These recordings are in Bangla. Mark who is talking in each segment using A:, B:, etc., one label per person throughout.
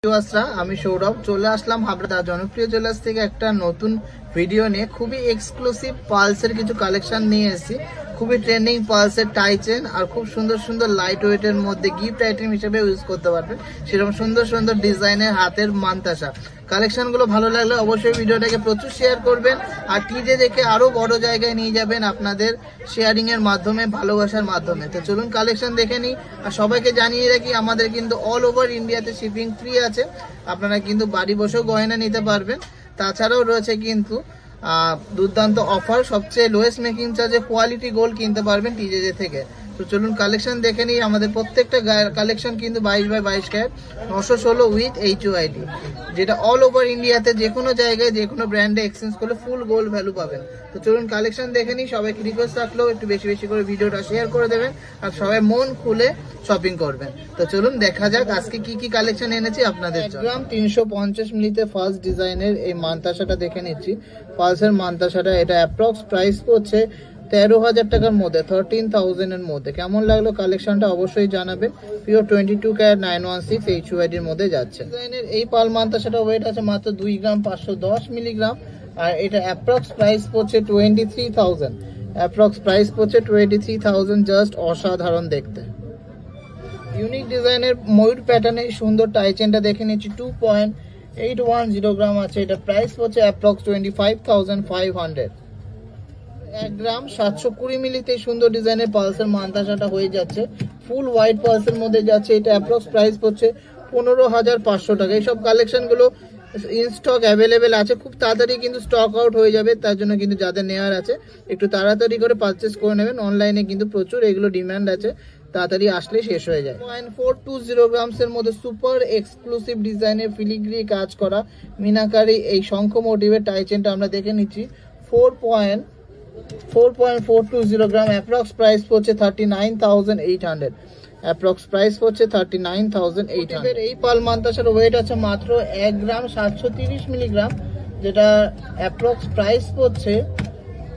A: আমি সৌরভ চলে আসলাম হাবড়া জনপ্রিয় জুয়েলার্স থেকে একটা নতুন ভিডিও নিয়ে। খুবই এক্সক্লুসিভ পালসের কিছু কালেকশন নিয়ে এসেছি। খুবই ট্রেন্ডিং পালসের টাই চেন আর খুব সুন্দর সুন্দর লাইট ওয়েটের মধ্যে গিফট আইটেম হিসেবে ইউজ করতে পারবেন। সেরকম সুন্দর সুন্দর ডিজাইনের হাতের মানতাসা কালেকশনগুলো ভালো লাগলে অবশ্যই ভিডিওটাকে প্রচুর শেয়ার করবেন আর টিজে দেখে আরো বড় জায়গায় নিয়ে যাবেন আপনাদের শেয়ারিং এর মাধ্যমে, ভালোবাসার মাধ্যমে। তো চলুন কালেকশন দেখে নিই। আর সবাইকে জানিয়ে রাখি আমাদের কিন্তু অল ওভার ইন্ডিয়াতে শিপিং ফ্রি আছে। আপনারা কিন্তু বাড়ি বসেও গয়না নিতে পারবেন। তাছাড়াও রয়েছে কিন্তু দুর্দান্ত অফার, সবচেয়ে লোয়েস্ট মেকিং চার্জে কোয়ালিটি গোল্ড কিনতে পারবেন টিজে থেকে। তো চলুন কালেকশন দেখে নিই। আমাদের প্রত্যেকটা কালেকশন কিন্তু 22x22 ক্যারেট 916 উইথ HUID, যেটা অল ওভার ইন্ডিয়াতে যে কোনো জায়গায় যে কোনো ব্র্যান্ডে এক্সচেঞ্জ করলে ফুল গোল্ড ভ্যালু পাবেন। তো চলুন কালেকশন দেখে নিই। সবাইকে রিকোয়েস্ট রাখলেও একটু বেশি বেশি করে ভিডিওটা শেয়ার করে দেবেন আর সবাই মন খুলে শপিং করবেন। তো চলুন দেখা যাক আজকে কি কি কালেকশন এনেছি আপনাদের জন্য। 1 গ্রাম 350 মিলিতে ফার্স্ট ডিজাইনের এই মানতাসাটা দেখে নিচ্ছি। পালসের মানতাসাটা এটা অ্যাপ্রক্স প্রাইস পড়ছে 13,000 টাকার মধ্যে, 13,000 এর মধ্যে। কেমন লাগলো কালেকশনটা অবশ্যই জানাবেন। পিওর 22 ক্যারেট 916 HUID এর মধ্যে যাচ্ছে। ডিজাইনের এই পাল মানতাসাটা ওয়েট আছে মাত্র 2 গ্রাম 510 মিলিগ্রাম আর এটা অ্যাপ্রক্স প্রাইস পড়ছে 23,000। অ্যাপ্রক্স প্রাইস পড়ছে 23,000। জাস্ট অসাধারণ দেখতে। ইউনিক ডিজাইনের ময়ূর প্যাটার্নে সুন্দর টাই চেনটা দেখে নিচ্ছি। 2.810 গ্রাম আছে। এটা প্রাইস পড়ছে অ্যাপ্রক্স 25,500। 1 গ্রাম 720 মিলিতে সুন্দর ডিজাইনের পালসের মানতাসাটা হয়ে যাচ্ছে। ফুল হোয়াইট পালসের মধ্যে যাচ্ছে। এটা অ্যাপ্রক্স প্রাইস পড়ছে 15,500 টাকা। এইসব কালেকশনগুলো ইন স্টক অ্যাভেলেবেল আছে, খুব তাড়াতাড়ি কিন্তু স্টক আউট হয়ে যাবে। তার জন্য কিন্তু যাদের নেওয়ার আছে একটু তাড়াতাড়ি করে পারচেস করে নেবেন। অনলাইনে কিন্তু প্রচুর এগুলো ডিমান্ড আছে, তাড়াতাড়ি আসলেই শেষ হয়ে যায়। 0.420 গ্রামসের মধ্যে সুপার এক্সক্লুসিভ ডিজাইনের ফিলিগ্রি কাজ করা মিনাকারি এই শঙ্খ মোটিভের টাই চেনটা আমরা দেখে নিচ্ছি। 4.420 গ্রাম। অ্যাপ্রক্স প্রাইস পড়ছে 39,800। অ্যাপ্রক্স প্রাইস পড়ছে 39,800। এই পাল মানতাসার ওয়েট আছে মাত্র 1 গ্রাম 730 মিলিগ্রাম, যেটা অ্যাপ্রক্স প্রাইস পড়ছে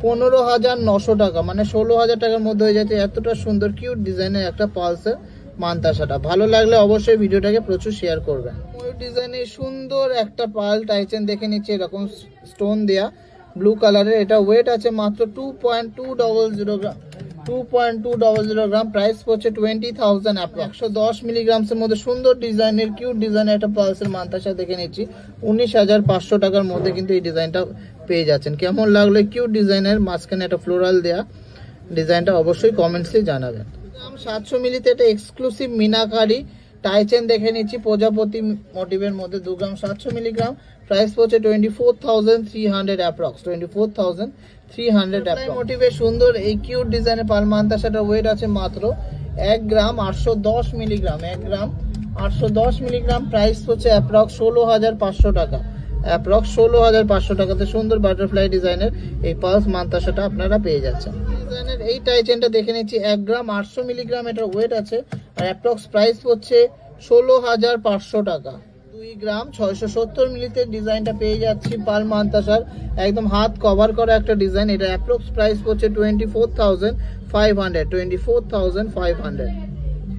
A: 15,900 টাকা, মানে 16,000 টাকার মধ্যে হয়ে যাচ্ছে। এতটা সুন্দর কিউট ডিজাইনের একটা পালসের মানতাসাটা ভালো লাগলে অবশ্যই ভিডিওটাকে প্রচুর শেয়ার করবেন। ময়ূর ডিজাইনের সুন্দর একটা পাল টাইচেন দেখে নিচ্ছে, এরকম স্টোন দেয়া ব্লু কালারের। এটা ওয়েট আছে মাত্র 2.200 গ্রাম। 2.200 গ্রাম। প্রাইস পড়ছে 20,000। 110 মিলিগ্রামসের মধ্যে সুন্দর ডিজাইনের কিউট ডিজাইনের একটা পালসের মানতাসা দেখে নিচ্ছি। 19,500 টাকার মধ্যে কিন্তু এই ডিজাইনটা পেয়ে যাচ্ছেন। কেমন লাগলো কিউট ডিজাইনের মাঝখানে একটা ফ্লোরাল দেয়া ডিজাইনটা অবশ্যই কমেন্টসে জানাবেন। 700 মিলিতে এটা এক্সক্লুসিভ মিনাকারি টাই চেন দেখে নিচ্ছি প্রজাপতি মোটিভের মধ্যে। 2 গ্রাম 700 মিলিগ্রাম। প্রাইস পড়ছে 24,300। অ্যাপ্রক্স 24,300 মোটিভের সুন্দর এই কিউট ডিজাইনের পাল মানতাসাটা ওয়েট আছে মাত্র 1 গ্রাম 810 মিলিগ্রাম। 1 গ্রাম 810 মিলিগ্রাম। প্রাইস হচ্ছে অ্যাপ্রক্স 16,500 টাকা। অ্যাপ্রক্স 16,500 টাকাতে সুন্দর বাটারফ্লাই ডিজাইনের এই পালস মানতাসাটা আপনারা পেয়ে যাচ্ছেন। ডিজাইনের এই টাই চেনটা দেখে নিচ্ছি। 1 গ্রাম 800 মিলিগ্রাম এটার ওয়েট আছে আর অ্যাপ্রক্স প্রাইস হচ্ছে 16,500 টাকা। 2 গ্রাম 670 মিলিতে ডিজাইনটা পেয়ে যাচ্ছি পাল মানতাসার, একদম হাত কভার করা একটা ডিজাইন। এটা অ্যাপ্রক্স প্রাইস হচ্ছে 24,500। 24,500।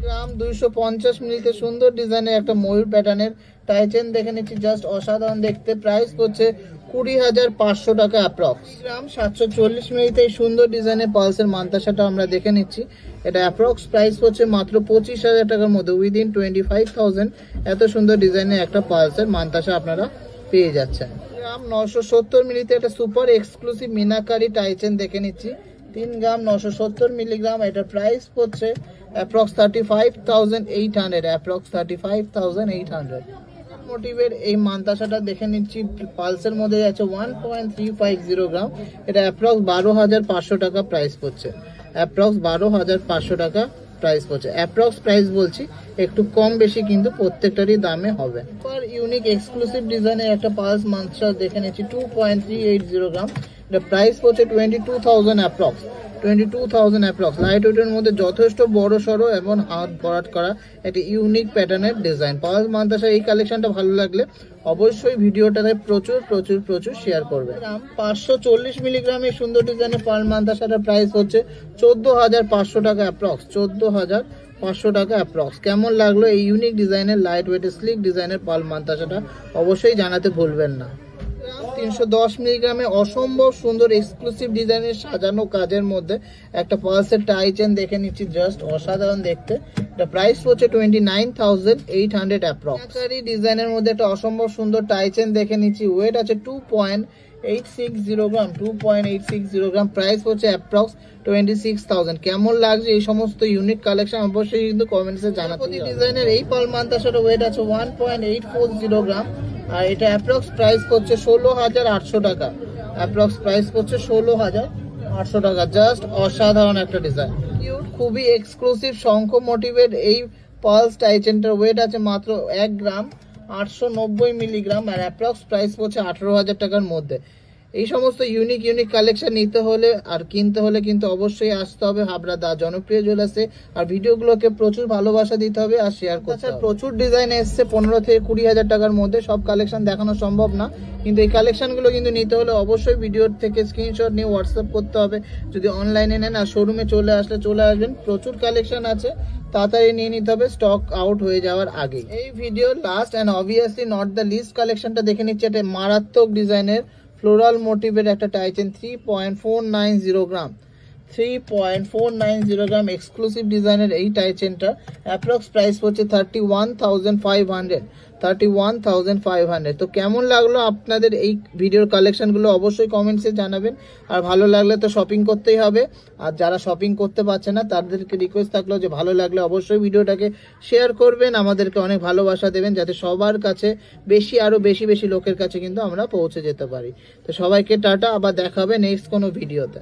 A: গ্রাম 250 মিলিতে সুন্দর ডিজাইনের একটা ময়ূর প্যাটার্নের টাই চেন দেখে নিচ্ছি। জাস্ট অসাধারণ দেখতে। প্রাইস হচ্ছে 20,500 টাকা অ্যাপ্রক্স। গ্রাম 740 মিলিতে সুন্দর ডিজাইনের পালসের মানতাসাটা আমরা দেখে নিচ্ছি। এটা অ্যাপ্রক্স প্রাইস হচ্ছে মাত্র 25,000 টাকার মধ্যে, উইদিন 25,000। এত সুন্দর ডিজাইনের একটা পালসের মানতাসা আপনারা পেয়ে যাচ্ছেন। গ্রাম 970 মিলিতে একটা super exclusive meenakari tie chain দেখে নিচ্ছি। 3 গ্রাম 970 মিলিগ্রাম। এটা প্রাইস পড়ছে অ্যাপ্রক্স 35,800। অ্যাপ্রক্স 35,800। মোটিভের এই মানতাসাটা দেখে নিচ্ছি। পালসের মধ্যে আছে 1.350 গ্রাম। এটা অ্যাপ্রক্স 12,500 টাকা প্রাইস পড়ছে। অ্যাপ্রক্স 12,500 টাকা প্রাইস পড়ছে। অ্যাপ্রক্স প্রাইস বলছি, একটু কম বেশি কিন্তু প্রত্যেকটারই দামে হবে। ইউনিক এক্সক্লুসিভ ডিজাইনের একটা পালস মানতাসা দেখে নিচ্ছি। 2.380 গ্রাম। এটা প্রাইস পড়ছে 22,000 অ্যাপ্রক্স। 22,000 অ্যাপ্রক্স। লাইট ওয়েটের মধ্যে যথেষ্ট বড় সড়ো এবং হাত ভরাট করা একটা ইউনিক প্যাটার্নের ডিজাইন। পালস মানতাসা এই কালেকশনটা ভালো লাগলে অবশ্যই ভিডিওটাতে প্রচুর প্রচুর প্রচুর শেয়ার করবে। 540 মিলিগ্রামের সুন্দর ডিজাইনের পাল মানতাসাটার প্রাইস হচ্ছে 14,500 টাকা অ্যাপ্রক্স। 14,500 500 টাকা অ্যাপ্রক্স। কেমন লাগলো এই ইউনিক ডিজাইনের লাইট ওয়েট স্লিক ডিজাইনের পাল মান্তাসাটা অবশ্যই জানাতে ভুলবেন না। 310 মিলিগ্রামে অসম্ভব সুন্দর এক্সক্লুসিভ ডিজাইনের সাজানো কাজের মধ্যে একটা পালসের টাই চেন দেখে নিচ্ছি, জাস্ট অসাধারণ দেখতে। এটা প্রাইস হচ্ছে 29,800 অ্যাপ্রক্স। ডিজাইনের মধ্যে একটা অসম্ভব সুন্দর টাই চেন দেখে নিচ্ছি, ওয়েট আছে 2.860 গ্রাম, 2.860 গ্রাম, প্রাইস হচ্ছে অ্যাপ্রক্স 26,000। কেমন লাগছে এই সমস্ত ইউনিক কালেকশন অবশ্যই কিন্তু কমেন্টসে জানাতে। ডিজাইনের এই পাল মান্তাসার ওয়েট আছে 1.840 গ্রাম, আর এটা অ্যাপ্রক্স প্রাইস করছে 16,800 টাকা। অ্যাপ্রক্স প্রাইস করছে 16,800 টাকা। জাস্ট অসাধারণ একটা ডিজাইন, খুবই এক্সক্লুসিভ শঙ্খ মোটিভের এই পালস টাইচেনটার ওয়েট আছে মাত্র 1 গ্রাম 890 মিলিগ্রাম, আর অ্যাপ্রক্স প্রাইস পড়ছে 18,000 টাকার মধ্যে। এই সমস্ত ইউনিক কালেকশন নিতে হলে আর কিনতে হলে কিন্তু অবশ্যই আসতে হবে হাবড়া দা জনপ্রিয় জুয়েলার্সে, আর ভিডিওগুলোকে প্রচুর ভালোবাসা দিতে হবে আর শেয়ার করতে হবে। প্রচুর ডিজাইন এসছে 15 থেকে 20,000 টাকার মধ্যে, সব কালেকশন দেখানো সম্ভব না, কিন্তু এই কালেকশনগুলো কিন্তু নিতে হলে অবশ্যই ভিডিওর থেকে স্ক্রিনশট নিয়ে হোয়াটসঅ্যাপ করতে হবে। যদি অনলাইনে নেন আর শোরুমে চলে আসবেন, প্রচুর কালেকশন আছে, তাড়াতাড়ি নিয়ে নিতে হবে স্টক আউট হয়ে যাওয়ার আগে। এই video last and obviously not the list কালেকশনটা দেখে নিচ্ছে। একটা মারাত্মক ডিজাইনের ফ্লোরাল মোটিভের একটা টাইচেন 3.490 গ্রাম, 3.490 গ্রাম এক্সক্লুসিভ ডিজাইনের এই টাইচেনটা অ্যাপ্রক্স প্রাইস হচ্ছে 31,500। তো কেমন লাগলো আপনাদের এই ভিডিওর কালেকশনগুলো অবশ্যই কমেন্টসে জানাবেন, আর ভালো লাগলে তো শপিং করতেই হবে। আর যারা শপিং করতে পারছে না তাদেরকে রিকোয়েস্ট থাকলো যে ভালো লাগলে অবশ্যই ভিডিওটাকে শেয়ার করবেন, আমাদেরকে অনেক ভালোবাসা দেবেন, যাতে সবার কাছে আরো বেশি লোকের কাছে কিন্তু আমরা পৌঁছে যেতে পারি। তো সবাইকে টাটা, আবার দেখা হবে নেক্সট কোনো ভিডিওতে।